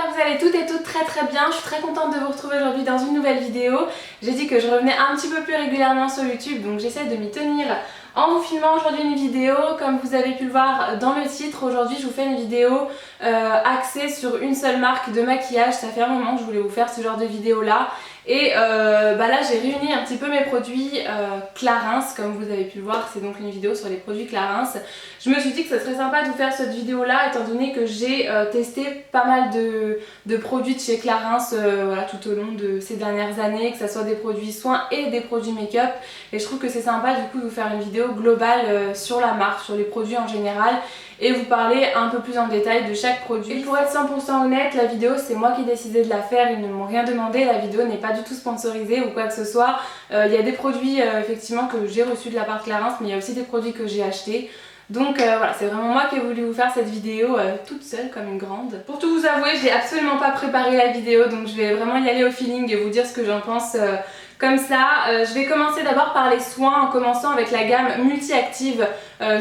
que vous allez toutes et toutes très bien. Je suis très contente de vous retrouver aujourd'hui dans une nouvelle vidéo. J'ai dit que je revenais un petit peu plus régulièrement sur YouTube, donc j'essaie de m'y tenir en vous filmant aujourd'hui une vidéo. Comme vous avez pu le voir dans le titre, aujourd'hui je vous fais une vidéo axée sur une seule marque de maquillage. Ça fait un moment que je voulais vous faire ce genre de vidéo là. Et là j'ai réuni un petit peu mes produits Clarins, comme vous avez pu le voir, c'est donc une vidéo sur les produits Clarins. Je me suis dit que ce serait sympa de vous faire cette vidéo là étant donné que j'ai testé pas mal de produits de chez Clarins voilà, tout au long de ces dernières années, que ce soit des produits soins et des produits make-up, et je trouve que c'est sympa du coup de vous faire une vidéo globale sur la marque, sur les produits en général, et vous parler un peu plus en détail de chaque produit. Et pour être 100% honnête, la vidéo c'est moi qui ai décidé de la faire, ils ne m'ont rien demandé, la vidéo n'est pas du tout sponsorisée ou quoi que ce soit. Il y a des produits effectivement que j'ai reçus de la part de Clarins, mais il y a aussi des produits que j'ai achetés. Donc voilà, c'est vraiment moi qui ai voulu vous faire cette vidéo toute seule comme une grande. Pour tout vous avouer, j'ai absolument pas préparé la vidéo, donc je vais vraiment y aller au feeling et vous dire ce que j'en pense comme ça. Je vais commencer d'abord par les soins en commençant avec la gamme multi-active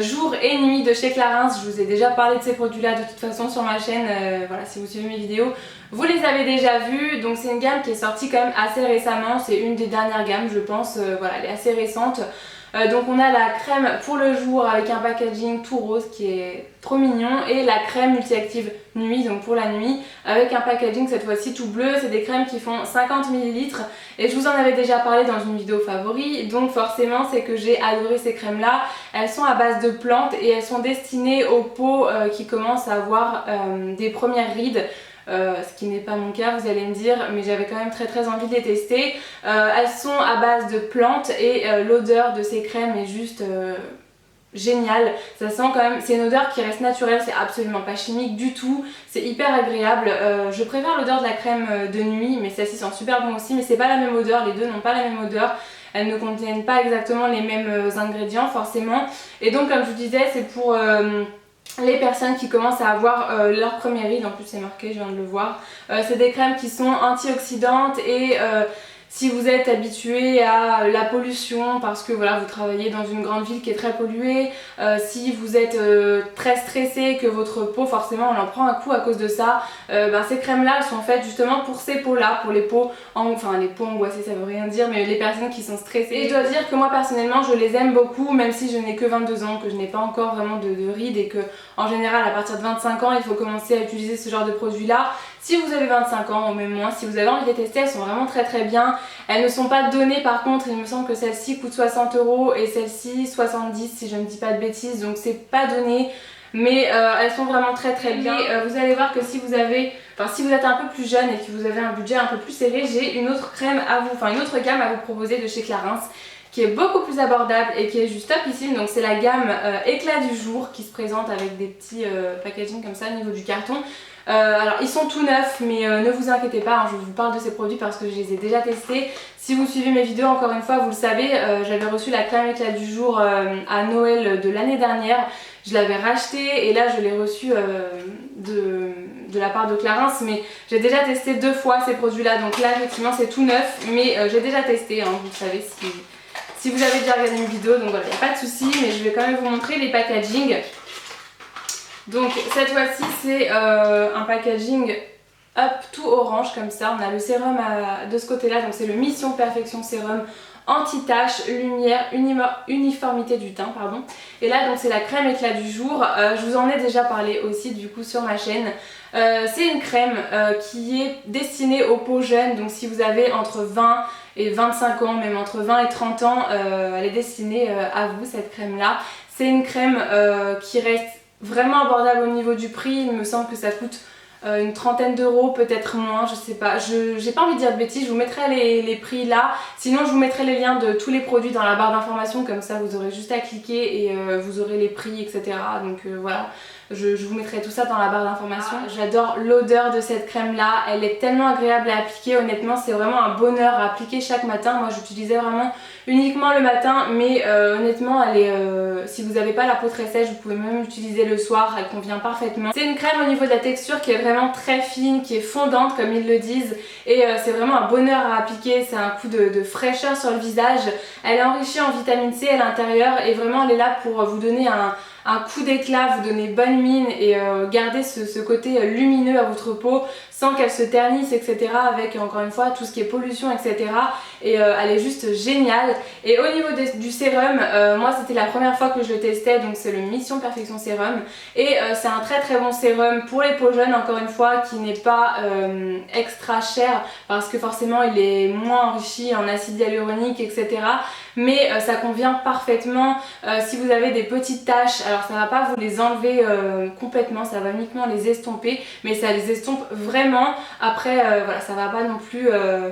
jour et nuit de chez Clarins. Je vous ai déjà parlé de ces produits là de toute façon sur ma chaîne, voilà, si vous suivez mes vidéos vous les avez déjà vus. Donc c'est une gamme qui est sortie quand même assez récemment, c'est une des dernières gammes je pense, voilà, elle est assez récente. Donc on a la crème pour le jour avec un packaging tout rose qui est trop mignon, et la crème multi-active nuit, donc pour la nuit, avec un packaging cette fois-ci tout bleu. C'est des crèmes qui font 50 ml et je vous en avais déjà parlé dans une vidéo favori, donc forcément c'est que j'ai adoré ces crèmes là. Elles sont à base de plantes et elles sont destinées aux peaux qui commencent à avoir des premières rides. Ce qui n'est pas mon cas, vous allez me dire, mais j'avais quand même très envie de les tester. Elles sont à base de plantes et l'odeur de ces crèmes est juste géniale. Ça sent quand même, c'est une odeur qui reste naturelle, c'est absolument pas chimique du tout, c'est hyper agréable. Je préfère l'odeur de la crème de nuit, mais celle-ci sent super bon aussi, mais c'est pas la même odeur, les deux n'ont pas la même odeur. Elles ne contiennent pas exactement les mêmes ingrédients forcément, et donc comme je vous disais, c'est pour les personnes qui commencent à avoir leur première ride. En plus c'est marqué, je viens de le voir. C'est des crèmes qui sont antioxydantes et si vous êtes habitué à la pollution parce que voilà, vous travaillez dans une grande ville qui est très polluée, si vous êtes très stressé, que votre peau forcément elle en prend un coup à cause de ça, ces crèmes là elles sont faites justement pour ces peaux là, pour les peaux, enfin les peaux angoissées ça veut rien dire, mais les personnes qui sont stressées. Et je dois dire que moi personnellement je les aime beaucoup, même si je n'ai que 22 ans, que je n'ai pas encore vraiment de rides, et que en général à partir de 25 ans il faut commencer à utiliser ce genre de produit là. Si vous avez 25 ans ou même moins, si vous avez envie de les tester, elles sont vraiment très bien. Elles ne sont pas données par contre, il me semble que celle-ci coûte 60 € et celle-ci 70 si je ne dis pas de bêtises, donc c'est pas donné. Mais elles sont vraiment très bien. Et vous allez voir que si vous avez, si vous êtes un peu plus jeune et que vous avez un budget un peu plus serré, j'ai une autre crème à vous, une autre gamme à vous proposer de chez Clarins, qui est beaucoup plus abordable et qui est juste topissime. Donc c'est la gamme éclat du jour qui se présente avec des petits packaging comme ça au niveau du carton. Alors ils sont tout neufs, mais ne vous inquiétez pas, hein, je vous parle de ces produits parce que je les ai déjà testés. Si vous suivez mes vidéos, encore une fois vous le savez, j'avais reçu la crème éclat du jour à Noël de l'année dernière. Je l'avais rachetée et là je l'ai reçue de la part de Clarins, mais j'ai déjà testé 2 fois ces produits là, donc là effectivement c'est tout neuf, mais j'ai déjà testé, hein, vous le savez si vous avez déjà regardé une vidéo, donc voilà, il n'y a pas de souci, mais je vais quand même vous montrer les packaging. Donc cette fois-ci c'est un packaging up tout orange comme ça. On a le sérum de ce côté là, donc c'est le Mission Perfection Sérum anti-tache, lumière, uniformité du teint, pardon. Et là donc c'est la crème éclat du jour. Je vous en ai déjà parlé aussi du coup sur ma chaîne. C'est une crème qui est destinée aux peaux jeunes, donc si vous avez entre 20 et 25 ans, même entre 20 et 30 ans, elle est destinée à vous cette crème là. C'est une crème qui reste vraiment abordable au niveau du prix. Il me semble que ça coûte une trentaine d'euros, peut-être moins, je sais pas, j'ai pas envie de dire de bêtises, je vous mettrai les prix là, sinon je vous mettrai les liens de tous les produits dans la barre d'information, comme ça vous aurez juste à cliquer et vous aurez les prix, etc. Donc voilà, je vous mettrai tout ça dans la barre d'information. J'adore l'odeur de cette crème là, elle est tellement agréable à appliquer, honnêtement c'est vraiment un bonheur à appliquer chaque matin. Moi j'utilisais vraiment uniquement le matin, mais honnêtement elle est, si vous n'avez pas la peau très sèche, vous pouvez même l'utiliser le soir, elle convient parfaitement. C'est une crème au niveau de la texture qui est vraiment très fine, qui est fondante comme ils le disent, et c'est vraiment un bonheur à appliquer. C'est un coup de fraîcheur sur le visage. Elle est enrichie en vitamine C à l'intérieur et vraiment elle est là pour vous donner un coup d'éclat, vous donner bonne mine et garder ce côté lumineux à votre peau sans qu'elle se ternisse, etc. avec encore une fois tout ce qui est pollution, etc. Et elle est juste géniale. Et au niveau du sérum, moi c'était la première fois que je le testais, donc c'est le Mission Perfection Sérum. Et c'est un très très bon sérum pour les peaux jeunes, encore une fois, qui n'est pas extra cher parce que forcément il est moins enrichi en acide hyaluronique, etc. Mais ça convient parfaitement si vous avez des petites taches. Alors ça va pas vous les enlever complètement, ça va uniquement les estomper, mais ça les estompe vraiment. Après voilà, ça va pas non plus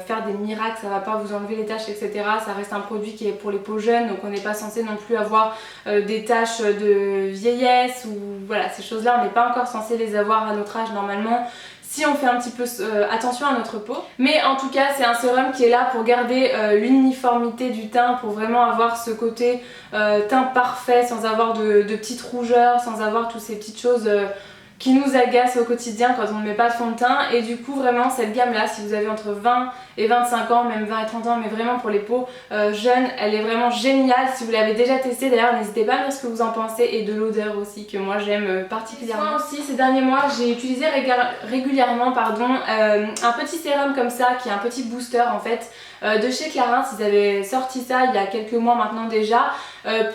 faire des miracles, ça va pas vous enlever les taches, etc. Ça reste un produit qui est pour les peaux jeunes, donc on n'est pas censé non plus avoir des taches de vieillesse ou voilà, ces choses là on n'est pas encore censé les avoir à notre âge normalement, si on fait un petit peu attention à notre peau. Mais en tout cas c'est un sérum qui est là pour garder l'uniformité du teint, pour vraiment avoir ce côté teint parfait sans avoir de petites rougeurs, sans avoir toutes ces petites choses qui nous agacent au quotidien quand on ne met pas de fond de teint. Et du coup vraiment cette gamme là, si vous avez entre 20 et 25 ans, même 20 et 30 ans, mais vraiment pour les peaux jeunes, elle est vraiment géniale. Si vous l'avez déjà testée d'ailleurs, n'hésitez pas à me dire ce que vous en pensez, et de l'odeur aussi que moi j'aime particulièrement. Moi aussi ces derniers mois j'ai utilisé régulièrement un petit sérum comme ça qui est un petit booster en fait de chez Clarins. Ils avaient sorti ça il y a quelques mois maintenant déjà,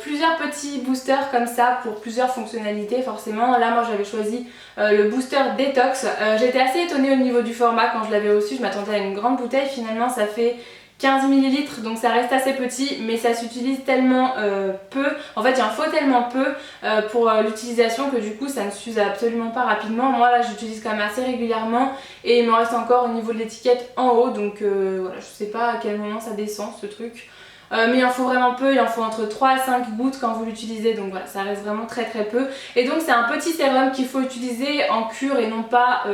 plusieurs petits boosters comme ça pour plusieurs fonctionnalités forcément. Là moi j'avais choisi le booster détox. J'étais assez étonnée au niveau du format quand je l'avais reçu, je m'attendais à une grande bouteille, finalement ça fait 15 ml, donc ça reste assez petit, mais ça s'utilise tellement peu, en fait il en faut tellement peu pour l'utilisation que du coup ça ne s'use absolument pas rapidement. Moi là j'utilise quand même assez régulièrement et il me reste encore au niveau de l'étiquette en haut, donc voilà, je sais pas à quel moment ça descend ce truc. Mais il en faut vraiment peu, il en faut entre 3 à 5 gouttes quand vous l'utilisez, donc voilà, ça reste vraiment très très peu. Et donc c'est un petit sérum qu'il faut utiliser en cure et non pas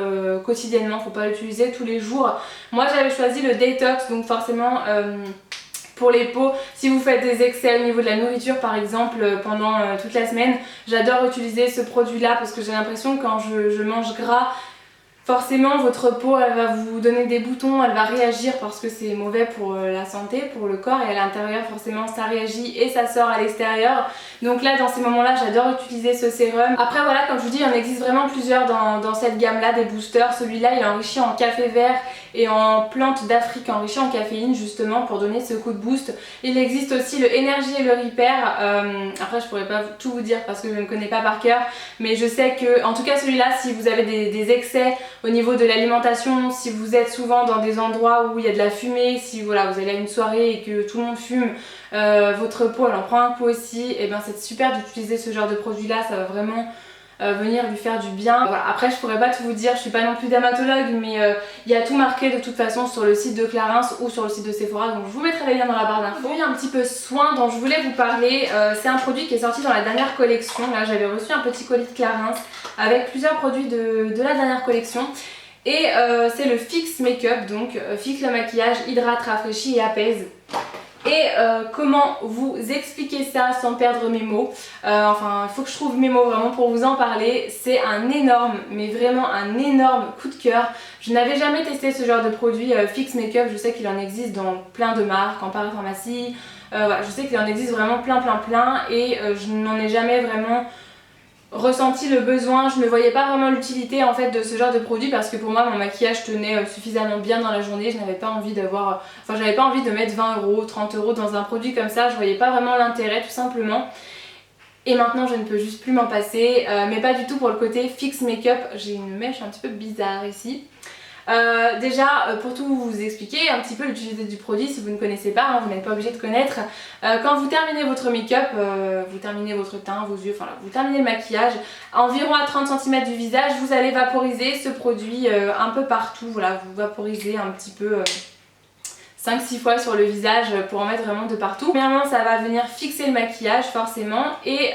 quotidiennement, faut pas l'utiliser tous les jours. Moi j'avais choisi le détox, donc forcément pour les peaux, si vous faites des excès au niveau de la nourriture par exemple pendant toute la semaine, j'adore utiliser ce produit là parce que j'ai l'impression que quand je mange gras, forcément votre peau elle va vous donner des boutons, elle va réagir parce que c'est mauvais pour la santé, pour le corps, et à l'intérieur forcément ça réagit et ça sort à l'extérieur. Donc là dans ces moments là j'adore utiliser ce sérum. Après voilà, comme je vous dis, il en existe vraiment plusieurs dans cette gamme là des boosters. Celui-là il est enrichi en café vert et en plantes d'Afrique enrichies en caféine justement pour donner ce coup de boost. Il existe aussi le Energy et le Repair. Après je pourrais pas tout vous dire parce que je ne connais pas par cœur, mais je sais que en tout cas celui-là, si vous avez des excès au niveau de l'alimentation, si vous êtes souvent dans des endroits où il y a de la fumée, si voilà, vous allez à une soirée et que tout le monde fume, votre peau elle en prend un coup aussi, et bien c'est super d'utiliser ce genre de produit là, ça va vraiment venir lui faire du bien. Voilà. Après je pourrais pas tout vous dire, je suis pas non plus dermatologue, mais il y a tout marqué de toute façon sur le site de Clarins ou sur le site de Sephora, donc je vous mettrai les liens dans la barre d'infos. Il y a un petit peu soin dont je voulais vous parler, c'est un produit qui est sorti dans la dernière collection. Là j'avais reçu un petit colis de Clarins avec plusieurs produits de la dernière collection. Et c'est le Fix Makeup, donc fixe le maquillage, hydrate, rafraîchit et apaise. Et comment vous expliquer ça sans perdre mes mots, enfin il faut que je trouve mes mots vraiment pour vous en parler. C'est un énorme, mais vraiment un énorme coup de cœur. Je n'avais jamais testé ce genre de produit Fix Makeup, je sais qu'il en existe dans plein de marques, en parapharmacie, voilà, je sais qu'il en existe vraiment plein et je n'en ai jamais vraiment ressenti le besoin, je ne voyais pas vraiment l'utilité en fait de ce genre de produit parce que pour moi mon maquillage tenait suffisamment bien dans la journée, je n'avais pas envie d'avoir, enfin j'avais pas envie de mettre 20 €, 30 € dans un produit comme ça, je voyais pas vraiment l'intérêt tout simplement. Et maintenant je ne peux juste plus m'en passer, mais pas du tout pour le côté Fix Makeup. J'ai une mèche un petit peu bizarre ici. Déjà pour tout vous expliquer un petit peu l'utilité du produit si vous ne connaissez pas, hein, vous n'êtes pas obligé de connaître. Quand vous terminez votre make-up, vous terminez votre teint, vos yeux, enfin là, vous terminez le maquillage, environ à 30 cm du visage, vous allez vaporiser ce produit un peu partout. Voilà, vous vaporisez un petit peu 5-6 fois sur le visage pour en mettre vraiment de partout. Premièrement ça va venir fixer le maquillage forcément, et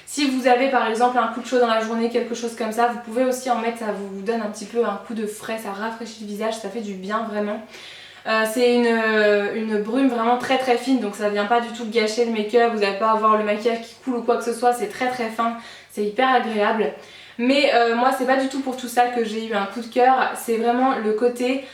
si vous avez par exemple un coup de chaud dans la journée, quelque chose comme ça, vous pouvez aussi en mettre, ça vous donne un petit peu un coup de frais, ça rafraîchit le visage, ça fait du bien vraiment. C'est une brume vraiment très fine, donc ça vient pas du tout gâcher le make-up, vous n'allez pas avoir le maquillage qui coule ou quoi que ce soit, c'est très fin, c'est hyper agréable. Mais moi c'est pas du tout pour tout ça que j'ai eu un coup de cœur, c'est vraiment le côté...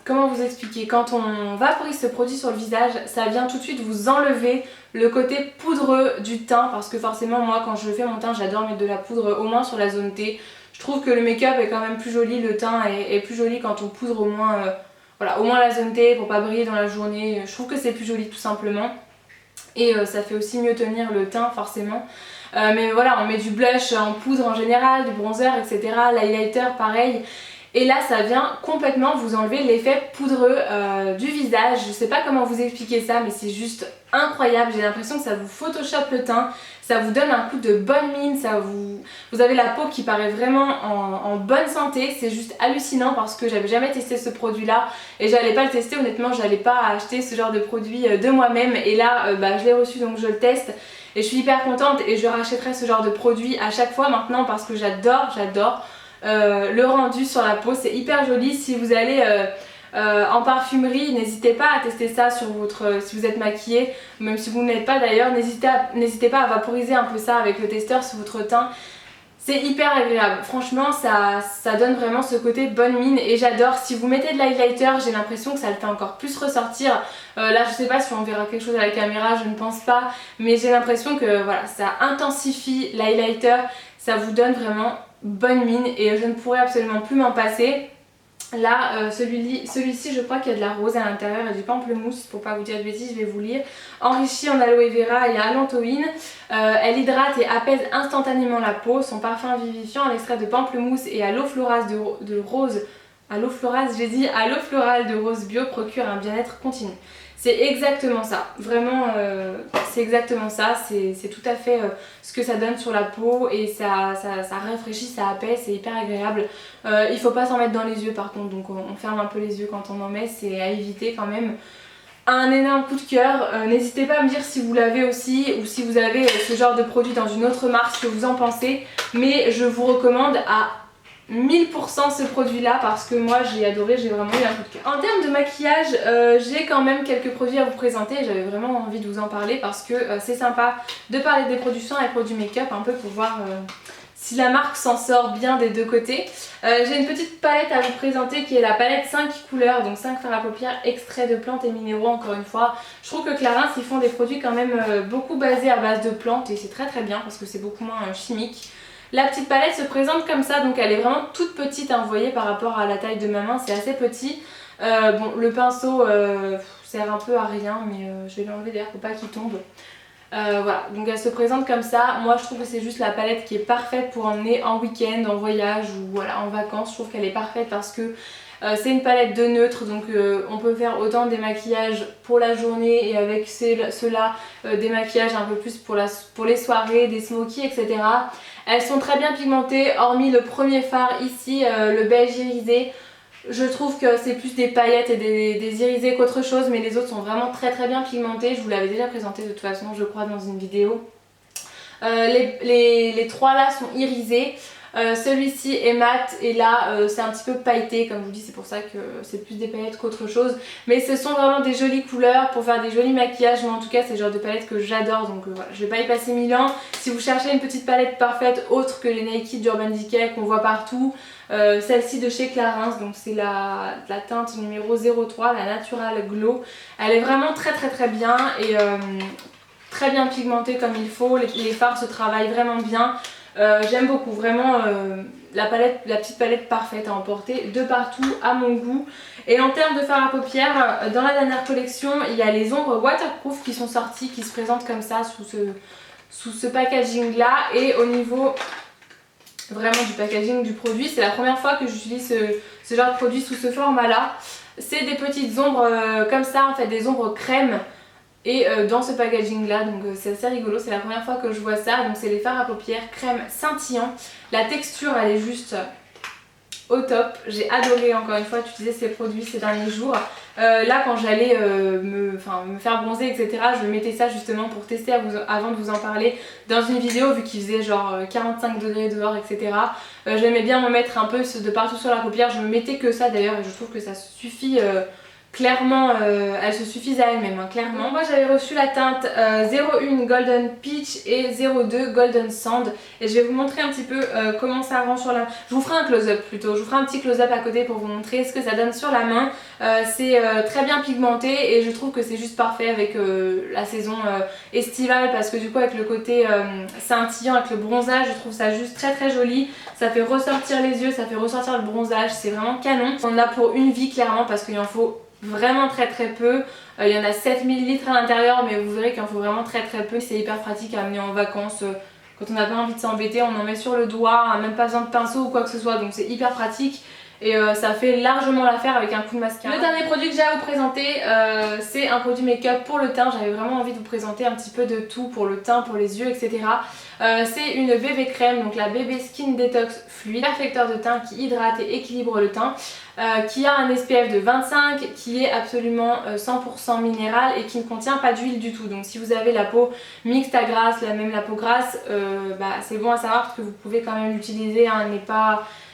comment vous expliquer, quand on vaporise ce produit sur le visage, ça vient tout de suite vous enlever le côté poudreux du teint, parce que forcément moi quand je fais mon teint j'adore mettre de la poudre au moins sur la zone T. Je trouve que le make-up est quand même plus joli, le teint est plus joli quand on poudre au moins, voilà, au moins la zone T pour pas briller dans la journée. Je trouve que c'est plus joli tout simplement. Et ça fait aussi mieux tenir le teint forcément. Mais voilà, on met du blush en poudre en général, du bronzer, etc. L'highlighter pareil. Et là ça vient complètement vous enlever l'effet poudreux du visage. Je sais pas comment vous expliquer ça, mais c'est juste incroyable. J'ai l'impression que ça vous photoshop le teint, ça vous donne un coup de bonne mine, vous avez la peau qui paraît vraiment en bonne santé. C'est juste hallucinant parce que j'avais jamais testé ce produit là et j'allais pas le tester, honnêtement j'allais pas acheter ce genre de produit de moi-même. Et là je l'ai reçu donc je le teste. Et je suis hyper contente et je rachèterai ce genre de produit à chaque fois maintenant parce que j'adore le rendu sur la peau, c'est hyper joli. Si vous allez en parfumerie, n'hésitez pas à tester ça sur votre, si vous êtes maquillé, même si vous ne l'êtes pas d'ailleurs, n'hésitez pas à vaporiser un peu ça avec le testeur sur votre teint. C'est hyper agréable, franchement ça donne vraiment ce côté bonne mine et j'adore. Si vous mettez de l'highlighter, j'ai l'impression que ça le fait encore plus ressortir. Là je sais pas si on verra quelque chose à la caméra, je ne pense pas, mais j'ai l'impression que voilà, ça intensifie l'highlighter, ça vous donne vraiment bonne mine et je ne pourrais absolument plus m'en passer. Là, celui-ci, je crois qu'il y a de la rose à l'intérieur et du pamplemousse, pour pas vous dire de bêtises, je vais vous lire. Enrichi en aloe vera et allantoïne, elle hydrate et apaise instantanément la peau. Son parfum vivifiant à l'extrait de pamplemousse et à l'eau florale de rose, à l'eau florale, j'ai dit à l'eau florale de rose bio procure un bien-être continu. C'est exactement ça, vraiment c'est exactement ça, c'est tout à fait ce que ça donne sur la peau et ça rafraîchit, ça apaise, c'est hyper agréable. Il faut pas s'en mettre dans les yeux par contre, donc on ferme un peu les yeux quand on en met, c'est à éviter quand même. Un énorme coup de cœur, n'hésitez pas à me dire si vous l'avez aussi ou si vous avez ce genre de produit dans une autre marque, ce que vous en pensez, mais je vous recommande à 1000% ce produit là parce que moi j'ai adoré, j'ai vraiment eu un coup de cœur. En termes de maquillage, j'ai quand même quelques produits à vous présenter, j'avais vraiment envie de vous en parler parce que c'est sympa de parler des produits soins et des produits make-up un peu pour voir si la marque s'en sort bien des deux côtés. J'ai une petite palette à vous présenter qui est la palette 5 couleurs, donc 5 fards à paupières, extraits de plantes et minéraux encore une fois. Je trouve que Clarins ils font des produits quand même beaucoup basés à base de plantes et c'est très très bien parce que c'est beaucoup moins chimique. La petite palette se présente comme ça, donc elle est vraiment toute petite, hein, vous voyez par rapport à la taille de ma main, c'est assez petit. Bon, le pinceau sert un peu à rien, mais je vais l'enlever d'ailleurs pour pas qu'il tombe. Voilà, donc elle se présente comme ça. Moi je trouve que c'est juste la palette qui est parfaite pour emmener en week-end, en voyage ou voilà, en vacances. Je trouve qu'elle est parfaite parce que c'est une palette de neutre, donc on peut faire autant des maquillages pour la journée et avec ceux-là des maquillages un peu plus pour les soirées, des smokies, etc. Elles sont très bien pigmentées, hormis le premier fard ici, le beige irisé. Je trouve que c'est plus des paillettes et des irisés qu'autre chose, mais les autres sont vraiment très très bien pigmentés. Je vous l'avais déjà présenté de toute façon, je crois, dans une vidéo. Les trois là sont irisés. Celui-ci est mat et là c'est un petit peu pailleté, comme je vous dis, c'est pour ça que c'est plus des paillettes qu'autre chose. Mais ce sont vraiment des jolies couleurs pour faire des jolis maquillages. Moi en tout cas c'est le genre de palette que j'adore, donc voilà, je vais pas y passer 1000 ans. Si vous cherchez une petite palette parfaite autre que les Naked d'Urban Decay qu'on voit partout, celle-ci de chez Clarins, donc c'est la teinte numéro 03, la Natural Glow. Elle est vraiment très très très bien et très bien pigmentée comme il faut. Les fards se travaillent vraiment bien. J'aime beaucoup, vraiment la petite palette parfaite à emporter de partout à mon goût. Et en termes de fard à paupières, dans la dernière collection il y a les ombres waterproof qui sont sorties, qui se présentent comme ça sous ce packaging là. Et au niveau vraiment du packaging du produit, c'est la première fois que j'utilise ce genre de produit sous ce format là. C'est des petites ombres comme ça, en fait des ombres crème. Et dans ce packaging là, donc c'est assez rigolo, c'est la première fois que je vois ça. Donc c'est les fards à paupières crème scintillant. La texture elle est juste au top. J'ai adoré encore une fois utiliser ces produits ces derniers jours. Là quand j'allais me faire bronzer etc, je mettais ça justement pour tester avant de vous en parler dans une vidéo, vu qu'il faisait genre 45 degrés dehors etc. J'aimais bien me mettre un peu de partout sur la paupière, je me mettais que ça d'ailleurs et je trouve que ça suffit clairement elles se suffisent à elles-mêmes, hein, clairement. Moi j'avais reçu la teinte 01 Golden Peach et 02 Golden Sand et je vais vous montrer un petit peu comment ça rend sur la main. Je vous ferai un close-up plutôt, je vous ferai un petit close-up à côté pour vous montrer ce que ça donne sur la main. C'est très bien pigmenté et je trouve que c'est juste parfait avec la saison estivale parce que du coup avec le côté scintillant, avec le bronzage, je trouve ça juste très joli. Ça fait ressortir les yeux, ça fait ressortir le bronzage, c'est vraiment canon. On en a pour une vie clairement parce qu'il en faut vraiment très peu. Il y en a 7 ml à l'intérieur mais vous verrez qu'il en faut vraiment très peu. C'est hyper pratique à amener en vacances. Quand on n'a pas envie de s'embêter, on en met sur le doigt, même pas besoin de pinceau ou quoi que ce soit, donc c'est hyper pratique. Et ça fait largement l'affaire avec un coup de mascara. Le dernier produit que j'ai à vous présenter, c'est un produit make-up pour le teint. J'avais vraiment envie de vous présenter un petit peu de tout pour le teint, pour les yeux, etc. C'est une bébé crème, donc la bébé Skin Detox Fluide, perfecteur de teint qui hydrate et équilibre le teint, qui a un SPF de 25, qui est absolument 100% minéral et qui ne contient pas d'huile du tout. Donc si vous avez la peau mixte à grasse, même la peau grasse, c'est bon à savoir parce que vous pouvez quand même l'utiliser, hein,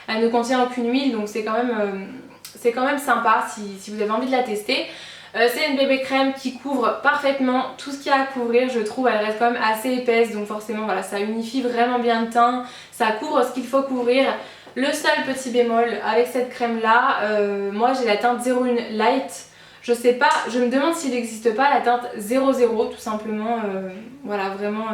elle ne contient aucune huile, donc c'est quand même sympa si vous avez envie de la tester. C'est une bébé crème qui couvre parfaitement tout ce qu'il y a à couvrir, je trouve. Elle reste quand même assez épaisse, donc forcément voilà, ça unifie vraiment bien le teint, ça couvre ce qu'il faut couvrir. Le seul petit bémol avec cette crème là, moi j'ai la teinte 01 Light. Je sais pas, je me demande s'il n'existe pas la teinte 00 tout simplement, voilà, vraiment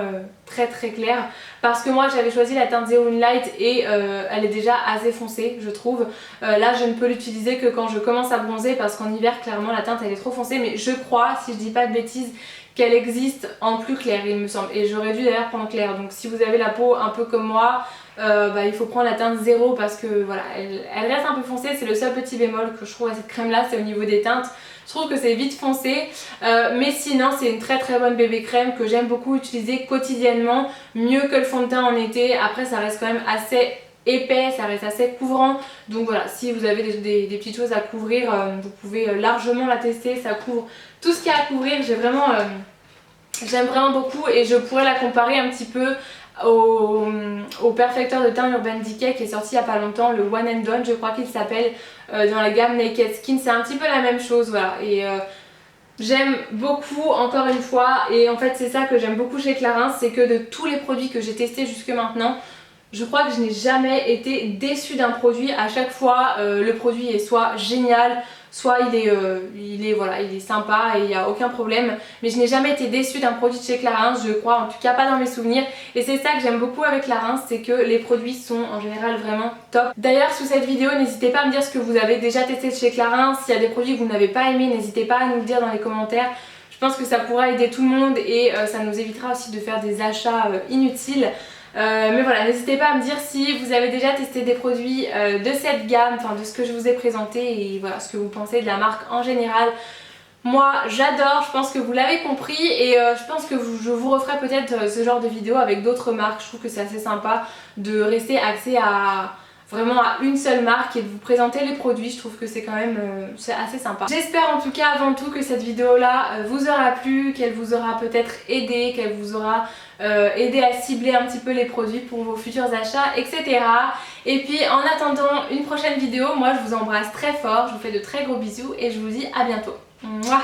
très claire. Parce que moi j'avais choisi la teinte 01 Light et elle est déjà assez foncée je trouve. Là je ne peux l'utiliser que quand je commence à bronzer parce qu'en hiver clairement la teinte elle est trop foncée. Mais je crois, si je dis pas de bêtises, qu'elle existe en plus clair il me semble. Et j'aurais dû d'ailleurs prendre clair. Donc si vous avez la peau un peu comme moi, il faut prendre la teinte 0 parce que voilà, elle reste un peu foncée. C'est le seul petit bémol que je trouve à cette crème là, c'est au niveau des teintes. Je trouve que c'est vite foncé, mais sinon c'est une très bonne bébé crème que j'aime beaucoup utiliser quotidiennement, mieux que le fond de teint en été. Après ça reste quand même assez épais, ça reste assez couvrant, donc voilà, si vous avez des petites choses à couvrir, vous pouvez largement la tester. Ça couvre tout ce qu'il y a à couvrir. J'aime vraiment beaucoup et je pourrais la comparer un petit peu au perfecteur de teint Urban Decay qui est sorti il n'y a pas longtemps, le One and Done je crois qu'il s'appelle, dans la gamme Naked Skin. C'est un petit peu la même chose, voilà. Et j'aime beaucoup, encore une fois, et en fait c'est ça que j'aime beaucoup chez Clarins, c'est que de tous les produits que j'ai testés jusque maintenant, je crois que je n'ai jamais été déçue d'un produit. À chaque fois le produit est soit génial, soit il est sympa et il n'y a aucun problème. Mais je n'ai jamais été déçue d'un produit de chez Clarins, je crois, en tout cas pas dans mes souvenirs. Et c'est ça que j'aime beaucoup avec Clarins, c'est que les produits sont en général vraiment top. D'ailleurs sous cette vidéo, n'hésitez pas à me dire ce que vous avez déjà testé de chez Clarins. S'il y a des produits que vous n'avez pas aimés, n'hésitez pas à nous le dire dans les commentaires. Je pense que ça pourra aider tout le monde et ça nous évitera aussi de faire des achats inutiles. Mais voilà, n'hésitez pas à me dire si vous avez déjà testé des produits de cette gamme, enfin de ce que je vous ai présenté, et voilà ce que vous pensez de la marque en général. Moi j'adore, je pense que vous l'avez compris, et je pense que je vous referai peut-être ce genre de vidéo avec d'autres marques. Je trouve que c'est assez sympa de rester axé vraiment à une seule marque et de vous présenter les produits. Je trouve que c'est quand même c'est assez sympa. J'espère en tout cas avant tout que cette vidéo là vous aura plu, qu'elle vous aura peut-être aidé, qu'elle vous aura aidé à cibler un petit peu les produits pour vos futurs achats, etc. Et puis en attendant une prochaine vidéo, moi je vous embrasse très fort, je vous fais de très gros bisous et je vous dis à bientôt. Mouah.